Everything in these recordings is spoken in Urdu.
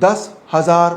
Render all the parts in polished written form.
10,000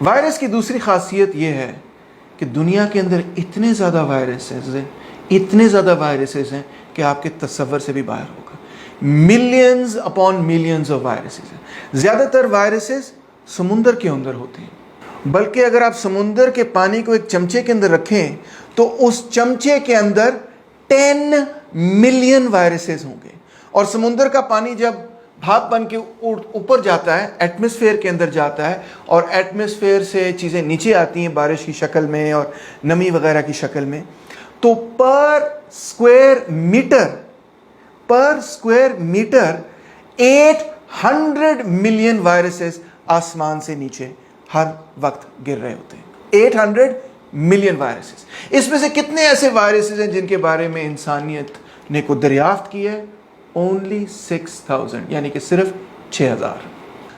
وائرس کی دوسری خاصیت یہ ہے کہ دنیا کے اندر اتنے زیادہ وائرسز ہیں کہ آپ کے تصور سے بھی باہر ہوگا. Millions upon millions of viruses ہیں. زیادہ تر وائرسز سمندر کے اندر ہوتے ہیں، بلکہ اگر آپ سمندر کے پانی کو ایک چمچے کے اندر رکھیں تو اس چمچے کے اندر 10 ملین وائرسز ہوں گے. اور سمندر کا پانی جب بھاپ بن کے اوپر جاتا ہے، ایٹماسفیئر کے اندر جاتا ہے، اور ایٹماسفیئر سے چیزیں نیچے آتی ہیں بارش کی شکل میں اور نمی وغیرہ کی شکل میں، تو پر سکوائر میٹر 800 ملین وائرسز آسمان سے نیچے ہر وقت گر رہے ہوتے ہیں. 800 ملین وائرسز. اس میں سے کتنے ایسے وائرسز ہیں جن کے بارے میں انسانیت نے کو دریافت کی ہے؟ only 6000، یعنی کہ صرف 6000.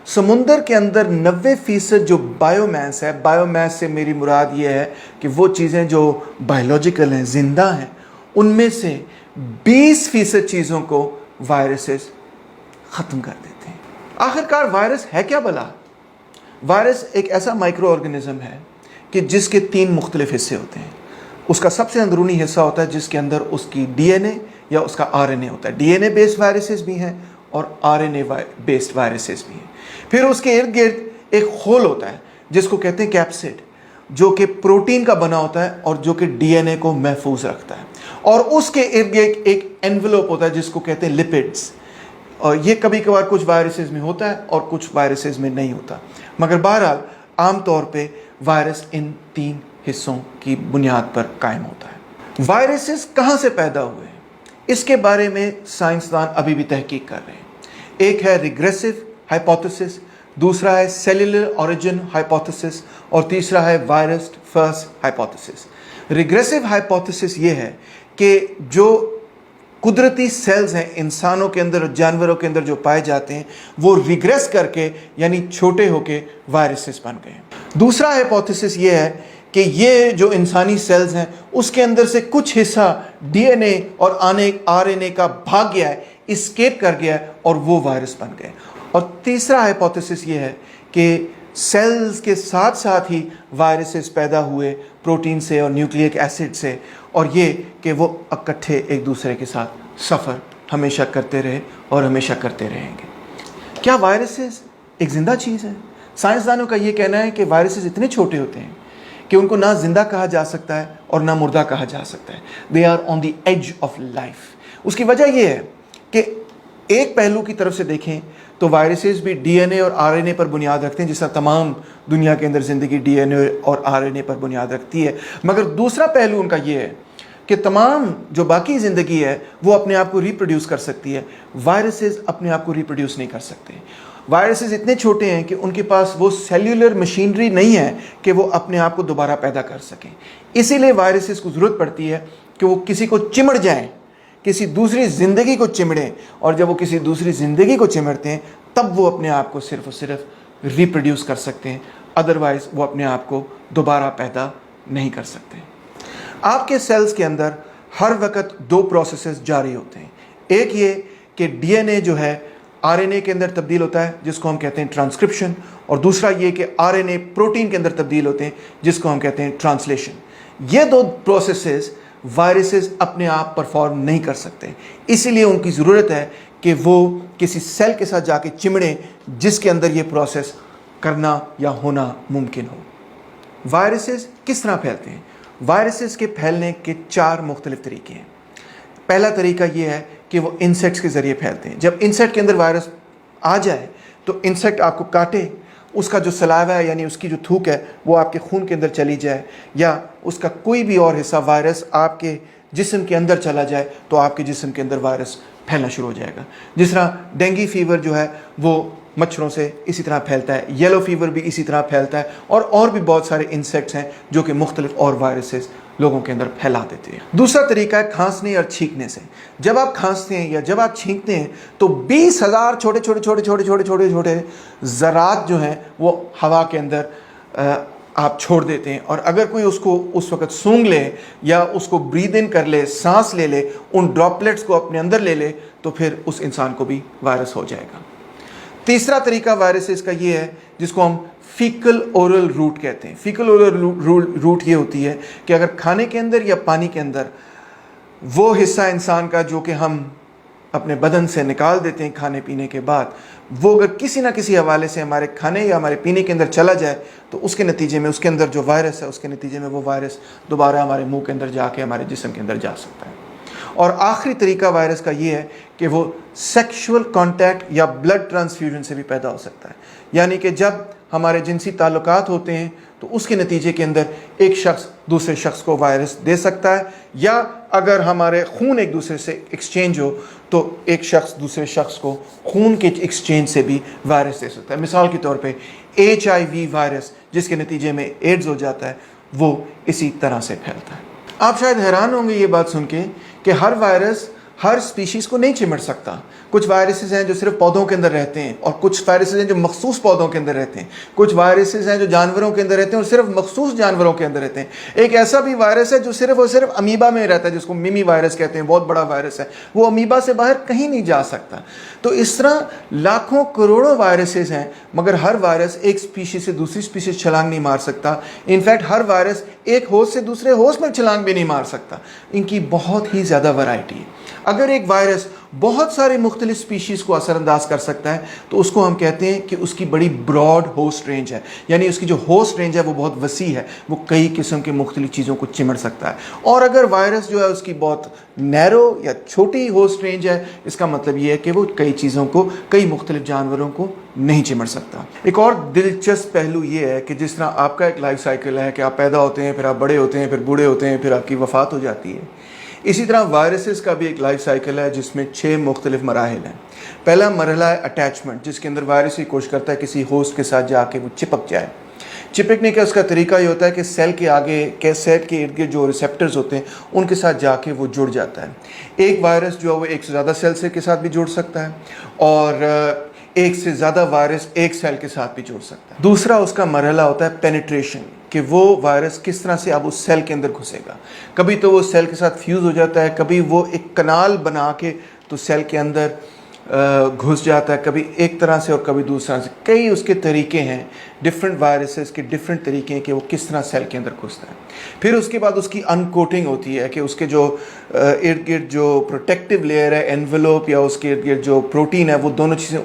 سمندر کے اندر 90% جو بایو میس ہے، بایو میس سے میری مراد یہ ہے کہ وہ چیزیں جو بایولوجیکل ہیں، زندہ ہیں، ان میں سے 20% چیزوں کو وائرسز ختم کر دیتے ہیں. آخرکار وائرس ہے کیا بلا؟ وائرس ایک ایسا مائکرو آرگنزم ہے کہ جس کے 3 مختلف حصے ہوتے ہیں. اس کا سب سے اندرونی حصہ ہوتا ہے جس کے اندر اس کی ڈی این اے یا اس کا آر این اے ہوتا ہے. D N A based viruses بھی ہیں اور R N A based viruses بھی ہیں. پھر اس کے ارد گرد ایک خول ہوتا ہے جس کو کہتے ہیں کیپسڈ، جو کہ پروٹین کا بنا ہوتا ہے اور جو کہ ڈی این اے کو محفوظ رکھتا ہے. اور اس کے ارد گرد ایک انویلوپ ہوتا ہے جس کو کہتے ہیں لپڈز. اور یہ کبھی کبھار کچھ وائرسز میں ہوتا ہے اور کچھ وائرسز میں نہیں ہوتا، مگر بہرحال عام طور پہ وائرس ان 3 حصوں کی بنیاد پر قائم ہوتا ہے. وائرسز کہاں سے پیدا ہوئے ہیں اس کے بارے میں سائنسدان ابھی بھی تحقیق کر رہے ہیں. ایک ہے ریگریسو ہائپوتھیسس، دوسرا ہے سیلولر اوریجن ہائپوتھیسس، اور تیسرا ہے virus first hypothesis. Regressive hypothesis یہ ہے کہ جو قدرتی سیلز ہیں انسانوں کے اندر اور جانوروں کے اندر جو پائے جاتے ہیں وہ ریگریس کر کے یعنی چھوٹے ہو کے وائرسز بن گئے. دوسرا ہائپوتھیسس یہ ہے کہ یہ جو انسانی سیلز ہیں اس کے اندر سے کچھ حصہ ڈی این اے اور آر این اے کا بھاگ گیا ہے، اسکیپ کر گیا ہے، اور وہ وائرس بن گئے. اور تیسرا ہائپوتھیسس یہ ہے کہ سیلز کے ساتھ ساتھ ہی وائرسز پیدا ہوئے پروٹین سے اور نیوکلیک ایسڈ سے، اور یہ کہ وہ اکٹھے ایک دوسرے کے ساتھ سفر ہمیشہ کرتے رہے اور ہمیشہ کرتے رہیں گے. کیا وائرسز ایک زندہ چیز ہے؟ سائنسدانوں کا یہ کہنا ہے کہ وائرسز اتنے چھوٹے ہوتے ہیں کہ ان کو نہ زندہ کہا جا سکتا ہے اور نہ مردہ کہا جا سکتا ہے. They are on the edge of life. اس کی وجہ یہ ہے کہ ایک پہلو کی طرف سے دیکھیں تو وائرسز بھی ڈی این اے اور آر این اے پر بنیاد رکھتے ہیں، جس طرح تمام دنیا کے اندر زندگی ڈی این اے اور آر این اے پر بنیاد رکھتی ہے. مگر دوسرا پہلو ان کا یہ ہے کہ تمام جو باقی زندگی ہے وہ اپنے آپ کو ریپروڈیوس کر سکتی ہے، وائرسز اپنے آپ کو ریپروڈیوس نہیں کر سکتے. وائرسز اتنے چھوٹے ہیں کہ ان کے پاس وہ سیلولر مشینری نہیں ہے کہ وہ اپنے آپ کو دوبارہ پیدا کر سکیں. اسی لیے وائرسز کو ضرورت پڑتی ہے کہ وہ کسی کو چمڑ جائیں، کسی دوسری زندگی کو چمڑیں، اور جب وہ کسی دوسری زندگی کو چمڑتے ہیں تب وہ اپنے آپ کو صرف اور صرف ریپروڈیوس کر سکتے ہیں، ادروائز وہ اپنے آپ کو دوبارہ پیدا نہیں کر سکتے. آپ کے سیلز کے اندر ہر وقت 2 پروسیسز جاری ہوتے ہیں. ایک یہ کہ ڈی این اے جو ہے آر این اے کے اندر تبدیل ہوتا ہے جس کو ہم کہتے ہیں ٹرانسکرپشن، اور دوسرا یہ کہ آر این اے پروٹین کے اندر تبدیل ہوتے ہیں جس کو ہم کہتے ہیں ٹرانسلیشن. یہ 2 پروسیسز وائرسز اپنے آپ پرفارم نہیں کر سکتے، اسی لیے ان کی ضرورت ہے کہ وہ کسی سیل کے ساتھ جا کے چمڑیں جس کے اندر یہ پروسیس کرنا یا ہونا ممکن ہو. وائرسز کس طرح پھیلتے ہیں؟ وائرسز کے پھیلنے کے 4 مختلف طریقے ہیں. پہلا طریقہ یہ ہے کہ وہ انسیکٹس کے ذریعے پھیلتے ہیں. جب انسیکٹ کے اندر وائرس آ جائے تو انسیکٹ آپ کو کاٹے، اس کا جو سلائیوا ہے یعنی اس کی جو تھوک ہے وہ آپ کے خون کے اندر چلی جائے، یا اس کا کوئی بھی اور حصہ وائرس آپ کے جسم کے اندر چلا جائے تو آپ کے جسم کے اندر وائرس پھیلنا شروع ہو جائے گا. جس طرح ڈینگی فیور جو ہے وہ مچھروں سے اسی طرح پھیلتا ہے، یلو فیور بھی اسی طرح پھیلتا ہے، اور بھی بہت سارے انسیکٹس ہیں جو کہ مختلف اور وائرسز لوگوں کے اندر پھیلا دیتے ہیں. دوسرا طریقہ ہے کھانسنے اور چھینکنے سے. جب آپ کھانستے ہیں یا جب آپ چھینکتے ہیں تو 20,000 چھوٹے ذرات جو ہیں وہ ہوا کے اندر آپ چھوڑ دیتے ہیں، اور اگر کوئی اس کو اس وقت سونگھ لے یا اس کو بریدھ ان کر لے، سانس لے لے، ان ڈراپلیٹس کو اپنے اندر لے لے تو پھر اس انسان کو بھی وائرس ہو جائے گا. تیسرا طریقہ وائرسز کا یہ ہے جس کو ہم فیکل اورل روٹ کہتے ہیں. فیکل اورل روٹ یہ ہوتی ہے کہ اگر کھانے کے اندر یا پانی کے اندر وہ حصہ انسان کا جو کہ ہم اپنے بدن سے نکال دیتے ہیں کھانے پینے کے بعد، وہ اگر کسی نہ کسی حوالے سے ہمارے کھانے یا ہمارے پینے کے اندر چلا جائے تو اس کے نتیجے میں اس کے اندر جو وائرس ہے اس کے نتیجے میں وہ وائرس دوبارہ ہمارے منہ کے اندر جا کے ہمارے جسم کے اندر جا سکتا ہے. اور آخری طریقہ وائرس کا یہ ہے کہ وہ سیکشول کانٹیکٹ یا بلڈ ٹرانسفیوژن سے بھی پیدا ہو سکتا ہے. یعنی کہ جب ہمارے جنسی تعلقات ہوتے ہیں تو اس کے نتیجے کے اندر ایک شخص دوسرے شخص کو وائرس دے سکتا ہے، یا اگر ہمارے خون ایک دوسرے سے ایکسچینج ہو تو ایک شخص دوسرے شخص کو خون کے ایکسچینج سے بھی وائرس دے سکتا ہے. مثال کے طور پہ HIV وائرس جس کے نتیجے میں ایڈز ہو جاتا ہے وہ اسی طرح سے پھیلتا ہے. آپ شاید حیران ہوں گے یہ بات سن کے کہ ہر وائرس ہر اسپیشیز کو نہیں چمٹ سکتا. کچھ وائرسز ہیں جو صرف پودوں کے اندر رہتے ہیں، اور کچھ وائرسز ہیں جو مخصوص پودوں کے اندر رہتے ہیں. کچھ وائرسز ہیں جو جانوروں کے اندر رہتے ہیں اور صرف مخصوص جانوروں کے اندر رہتے ہیں. ایک ایسا بھی وائرس ہے جو صرف اور صرف امیبا میں رہتا ہے، جس کو میمی وائرس کہتے ہیں، بہت بڑا وائرس ہے، وہ امیبا سے باہر کہیں نہیں جا سکتا. تو اس طرح لاکھوں کروڑوں وائرسز ہیں، مگر ہر وائرس ایک اسپیشیز سے دوسری اسپیشیز چھلانگ نہیں مار سکتا. انفیکٹ ہر وائرس ایک ہوسٹ سے دوسرے ہوسٹ میں چھلانگ بھی نہیں مار سکتا. ان کی بہت ہی زیادہ ورائٹی ہے. اگر ایک وائرس بہت سارے مختلف سپیشیز کو اثر انداز کر سکتا ہے تو اس کو ہم کہتے ہیں کہ اس کی بڑی براڈ ہوسٹ رینج ہے. یعنی اس کی جو ہوسٹ رینج ہے وہ بہت وسیع ہے، وہ کئی قسم کے مختلف چیزوں کو چمٹ سکتا ہے. اور اگر وائرس جو ہے اس کی بہت نیرو یا چھوٹی ہوسٹ رینج ہے، اس کا مطلب یہ ہے کہ وہ کئی چیزوں کو، کئی مختلف جانوروں کو نہیں چمٹ سکتا. ایک اور دلچسپ پہلو یہ ہے کہ جس طرح آپ کا ایک لائف سائیکل ہے کہ آپ پیدا ہوتے ہیں، پھر آپ بڑے ہوتے ہیں، پھر بوڑھے ہوتے ہیں، پھر آپ کی وفات ہو جاتی ہے، اسی طرح وائرسز کا بھی ایک لائف سائیکل ہے جس میں 6 مختلف مراحل ہیں. پہلا مرحلہ ہے اٹیچمنٹ، جس کے اندر وائرس کی کوشش کرتا ہے کسی ہوسٹ کے ساتھ جا کے وہ چپک جائے. چپکنے کا اس کا طریقہ یہ ہوتا ہے کہ سیل کے آگے سیل کے ارد گرد جو ریسیپٹرز ہوتے ہیں ان کے ساتھ جا کے وہ جڑ جاتا ہے. ایک وائرس جو ہے وہ ایک سے زیادہ سیل کے ساتھ بھی جڑ سکتا ہے، اور ایک سے زیادہ وائرس ایک سیل کے ساتھ بھی جڑ سکتا ہے. دوسرا اس کا مرحلہ ہوتا ہے پینیٹریشن، کہ وہ وائرس کس طرح سے اب اس سیل کے اندر گھسے گا. کبھی تو وہ سیل کے ساتھ فیوز ہو جاتا ہے، کبھی وہ ایک کنال بنا کے تو سیل کے اندر گھس جاتا ہے، کبھی ایک طرح سے اور کبھی دوسرا سے. کئی اس کے طریقے ہیں، ڈفرینٹ وائرسز کے ڈفرینٹ طریقے ہیں کہ وہ کس طرح سیل کے اندر گھستا ہے. پھر اس کے بعد اس کی انکوٹنگ ہوتی ہے کہ اس کے جو ارد گرد جو پروٹیکٹیو لیئر ہے، انویلوپ، یا اس کے ارد گرد جو پروٹین ہے، وہ دونوں چیزیں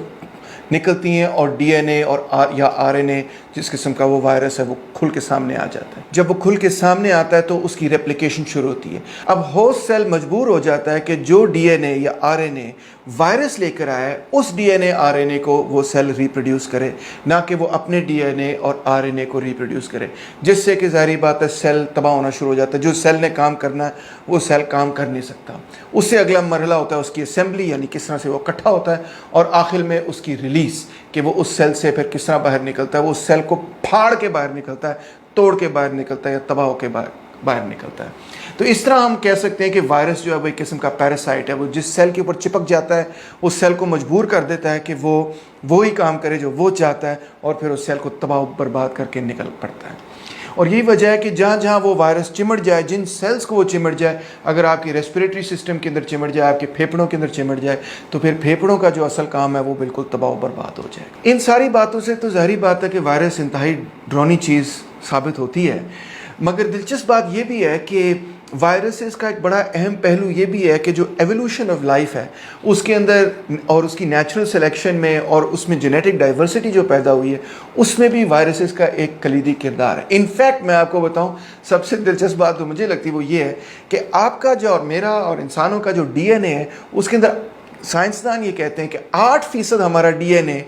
نکلتی ہیں اور ڈی این اے اور یا آر این اے جس قسم کا وہ وائرس ہے وہ کھل کے سامنے آ جاتا ہے. جب وہ کھل کے سامنے آتا ہے تو اس کی ریپلیکیشن شروع ہوتی ہے. اب ہوسٹ سیل مجبور ہو جاتا ہے کہ جو ڈی این اے یا آر این اے وائرس لے کر آیا ہے اس D N A R N A کو وہ سیل ریپروڈیوس کرے، نہ کہ وہ اپنے ڈی این اے اور آر این اے کو ریپروڈیوس کرے، جس سے کہ ظاہری بات ہے سیل تباہ ہونا شروع ہو جاتا ہے. جو سیل نے کام کرنا ہے وہ سیل کام کر نہیں سکتا. اس سے اگلا مرحلہ ہوتا ہے اس کی اسمبلی، یعنی کس طرح سے وہ اکٹھا ہوتا ہے، اور آخر میں اس کی ریلیز، کہ وہ اس سیل سے پھر کس طرح باہر نکلتا ہے. وہ اس سیل کو پھاڑ کے باہر نکلتا ہے، توڑ کے باہر نکلتا ہے، یا تباہ ہو کے باہر نکلتا ہے. تو اس طرح ہم کہہ سکتے ہیں کہ وائرس جو ہے وہ ایک قسم کا پیراسائٹ ہے. وہ جس سیل کے اوپر چپک جاتا ہے اس سیل کو مجبور کر دیتا ہے کہ وہ وہی کام کرے جو وہ چاہتا ہے، اور پھر اس سیل کو تباہ و برباد کر کے نکل پڑتا ہے. اور یہی وجہ ہے کہ جہاں جہاں وہ وائرس چمٹ جائے، جن سیلز کو وہ چمٹ جائے، اگر آپ کی ریسپریٹری سسٹم کے اندر چمٹ جائے، آپ کے پھیپھڑوں کے اندر چمٹ جائے، تو پھر پھیپھڑوں کا جو اصل کام ہے وہ بالکل تباہ و برباد ہو جائے گا. ان ساری باتوں سے تو ظاہری بات ہے کہ وائرس انتہائی ڈرونی چیز ثابت ہوتی ہے. مگر دلچسپ بات یہ بھی ہے کہ وائرسز کا ایک بڑا اہم پہلو یہ بھی ہے کہ جو ایولیوشن آف لائف ہے اس کے اندر، اور اس کی نیچرل سلیکشن میں، اور اس میں جینیٹک ڈائیورسٹی جو پیدا ہوئی ہے، اس میں بھی وائرسز کا ایک کلیدی کردار ہے. انفیکٹ میں آپ کو بتاؤں، سب سے دلچسپ بات جو مجھے لگتی ہے وہ یہ ہے کہ آپ کا جو اور میرا اور انسانوں کا جو ڈی این اے ہے، اس کے اندر سائنسدان یہ کہتے ہیں کہ 8% ہمارا ڈی این اے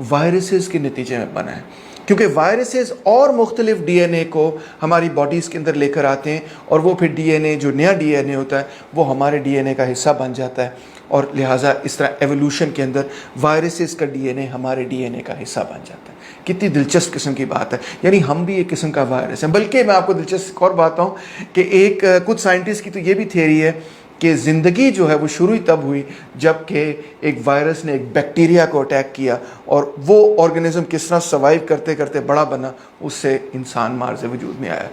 وائرسز کے نتیجے میں بنا ہے. کیونکہ وائرسز اور مختلف ڈی این اے کو ہماری باڈیز کے اندر لے کر آتے ہیں، اور وہ پھر ڈی این اے، جو نیا ڈی این اے ہوتا ہے، وہ ہمارے ڈی این اے کا حصہ بن جاتا ہے. اور لہٰذا اس طرح ایولیوشن کے اندر وائرسز کا ڈی این اے ہمارے ڈی این اے کا حصہ بن جاتا ہے. کتنی دلچسپ قسم کی بات ہے. یعنی ہم بھی ایک قسم کا وائرس ہیں. بلکہ میں آپ کو دلچسپ ایک اور بات ہوں کہ کچھ سائنٹسٹ کی تو یہ بھی تھیوری ہے کہ زندگی جو ہے وہ شروع ہی تب ہوئی جب کہ ایک وائرس نے ایک بیکٹیریا کو اٹیک کیا، اور وہ آرگنزم کس طرح سروائیو کرتے کرتے بڑا بنا، اس سے انسان مارز وجود میں آیا.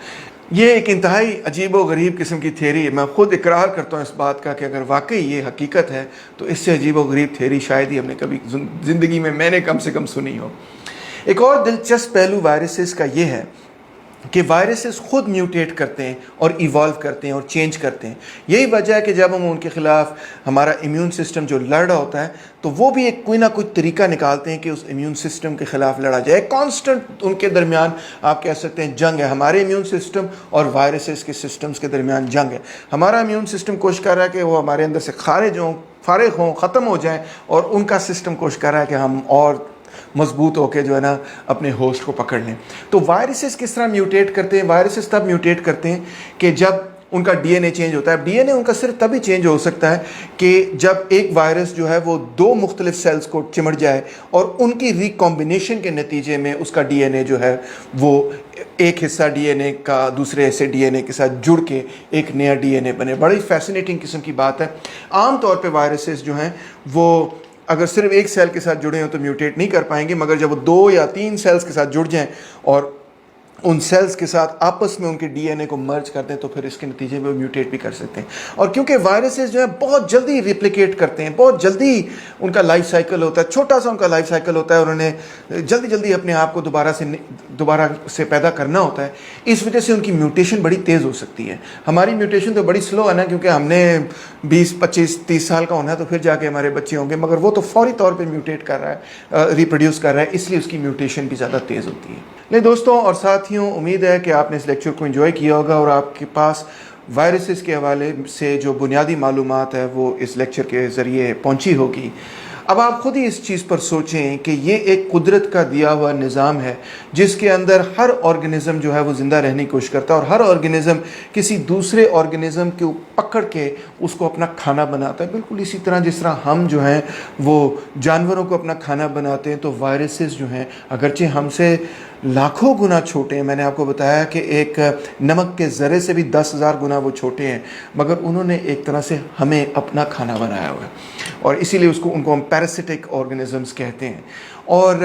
یہ ایک انتہائی عجیب و غریب قسم کی تھیوری ہے. میں خود اقرار کرتا ہوں اس بات کا کہ اگر واقعی یہ حقیقت ہے تو اس سے عجیب و غریب تھیوری شاید ہی ہم نے کبھی زندگی میں نے کم سے کم سنی ہو. ایک اور دلچسپ پہلو وائرسز کا یہ ہے کہ وائرسز خود میوٹیٹ کرتے ہیں اور ایوالو کرتے ہیں اور چینج کرتے ہیں. یہی وجہ ہے کہ جب ہم ان کے خلاف ہمارا امیون سسٹم جو لڑ رہا ہوتا ہے تو وہ بھی ایک کوئی نہ کوئی طریقہ نکالتے ہیں کہ اس امیون سسٹم کے خلاف لڑا جائے. کانسٹنٹ ان کے درمیان آپ کہہ سکتے ہیں جنگ ہے. ہمارے امیون سسٹم اور وائرسز کے سسٹمز کے درمیان جنگ ہے. ہمارا امیون سسٹم کوشش کر رہا ہے کہ وہ ہمارے اندر سے فارغ ہوں، ختم ہو جائیں، اور ان کا سسٹم کوشش کر رہا ہے کہ ہم اور مضبوط ہو کے جو ہے نا اپنے ہوسٹ کو پکڑ لیں. تو وائرسز کس طرح میوٹیٹ کرتے ہیں؟ وائرسز تب میوٹیٹ کرتے ہیں کہ جب ان کا ڈی این اے چینج ہوتا ہے. ڈی این اے ان کا صرف تبھی چینج ہو سکتا ہے کہ جب ایک وائرس جو ہے وہ 2 مختلف سیلز کو چمٹ جائے اور ان کی ریکمبینیشن کے نتیجے میں اس کا ڈی این اے جو ہے وہ ایک حصہ ڈی این اے کا دوسرے حصے ڈی این اے کے ساتھ جڑ کے ایک نیا ڈی این اے بنے. بڑی فیسینیٹنگ قسم کی بات ہے. عام طور پہ وائرسز جو ہیں وہ اگر صرف ایک سیل کے ساتھ جڑے ہوں تو میوٹیٹ نہیں کر پائیں گے، مگر جب وہ 2 یا 3 سیلز کے ساتھ جڑ جائیں اور ان سیلز کے ساتھ آپس میں ان کے ڈی این اے کو مرج کر دیں تو پھر اس کے نتیجے میں وہ میوٹیٹ بھی کر سکتے ہیں. اور کیونکہ وائرسز جو ہیں بہت جلدی ریپلیکیٹ کرتے ہیں، بہت جلدی ان کا لائف سائیکل ہوتا ہے، چھوٹا سا ان کا لائف سائیکل ہوتا ہے، اور انہیں جلدی اپنے آپ کو دوبارہ سے پیدا کرنا ہوتا ہے. اس وجہ سے ان کی میوٹیشن بڑی تیز ہو سکتی ہے. ہماری میوٹیشن تو بڑی سلو ہے نا، کیونکہ ہم نے 20 25 30 سال کا ہونا ہے تو پھر جا کے ہمارے بچے ہوں گے، مگر وہ تو فوری طور پہ میوٹیٹ کر رہا ہے، ریپروڈیوس کر رہا ہے، اس لیے اس کی میوٹیشن بھی زیادہ تیز ہوتی ہے. نہیں دوستوں اور ساتھیوں، امید ہے کہ آپ نے اس لیکچر کو انجوائے کیا ہوگا اور آپ کے پاس وائرسز کے حوالے سے جو بنیادی معلومات ہے وہ اس لیکچر کے ذریعے پہنچی ہوگی. اب آپ خود ہی اس چیز پر سوچیں کہ یہ ایک قدرت کا دیا ہوا نظام ہے جس کے اندر ہر آرگنزم جو ہے وہ زندہ رہنے کی کوشش کرتا ہے، اور ہر آرگنزم کسی دوسرے آرگنزم کو پکڑ کے اس کو اپنا کھانا بناتا ہے. بالکل اسی طرح جس طرح ہم جو ہیں وہ جانوروں کو اپنا کھانا بناتے ہیں، تو وائرسز جو ہیں اگرچہ ہم سے لاکھوں گنا چھوٹے ہیں، میں نے آپ کو بتایا کہ ایک نمک کے ذرے سے بھی 10,000 گنا وہ چھوٹے ہیں، مگر انہوں نے ایک طرح سے ہمیں اپنا کھانا بنایا ہوا ہے، اور اسی لیے ان کو ہم پیراسٹک آرگنزمز کہتے ہیں. اور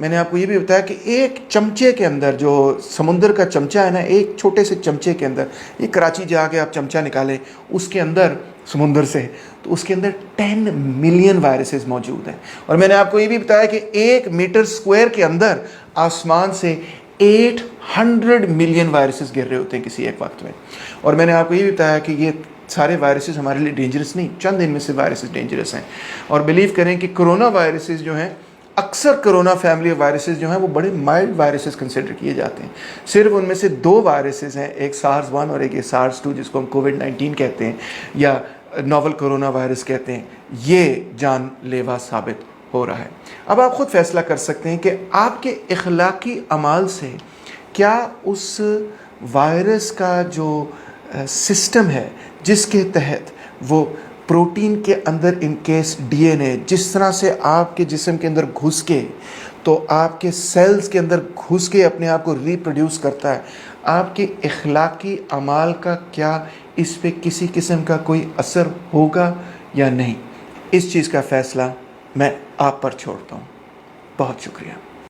میں نے آپ کو یہ بھی بتایا کہ ایک چمچے کے اندر، جو سمندر کا چمچہ ہے نا، ایک چھوٹے سے چمچے کے اندر، یہ کراچی جا کے آپ چمچہ نکالیں اس کے اندر سمندر سے، تو اس کے اندر 10 ملین وائرسز موجود ہیں. اور میں نے آپ کو یہ بھی بتایا کہ 1 میٹر اسکوائر کے اندر آسمان سے 800 ملین وائرسز گر رہے ہوتے ہیں کسی ایک وقت میں. اور میں نے آپ کو یہ بھی بتایا کہ یہ سارے وائرسز ہمارے لیے ڈینجرس نہیں، چند ان میں سے وائرسز ڈینجرس ہیں. اور بلیو کریں کہ کرونا وائرسز جو ہیں، اکثر کرونا فیملی وائرسز جو ہیں وہ بڑے مائلڈ وائرسز کنسیڈر کیے جاتے ہیں. صرف ان میں سے 2 وائرسز ہیں، ایک SARS-1 اور ایک SARS-2 جس کو ہم COVID-19 کہتے ہیں یا ناول کرونا وائرس کہتے ہیں. یہ جان لیوا ثابت ہو رہا ہے. اب آپ خود فیصلہ کر سکتے ہیں کہ آپ کے اخلاقی اعمال سے کیا اس وائرس کا جو سسٹم ہے جس کے تحت وہ پروٹین کے اندر ان کیس ڈی این اے جس طرح سے آپ کے جسم کے اندر گھس کے تو آپ کے سیلز کے اندر گھس کے اپنے آپ کو ریپروڈیوس کرتا ہے، آپ کے اخلاقی اعمال کا کیا اس پہ کسی قسم کا کوئی اثر ہوگا یا نہیں؟ اس چیز کا فیصلہ میں آپ پر چھوڑتا ہوں. بہت شکریہ.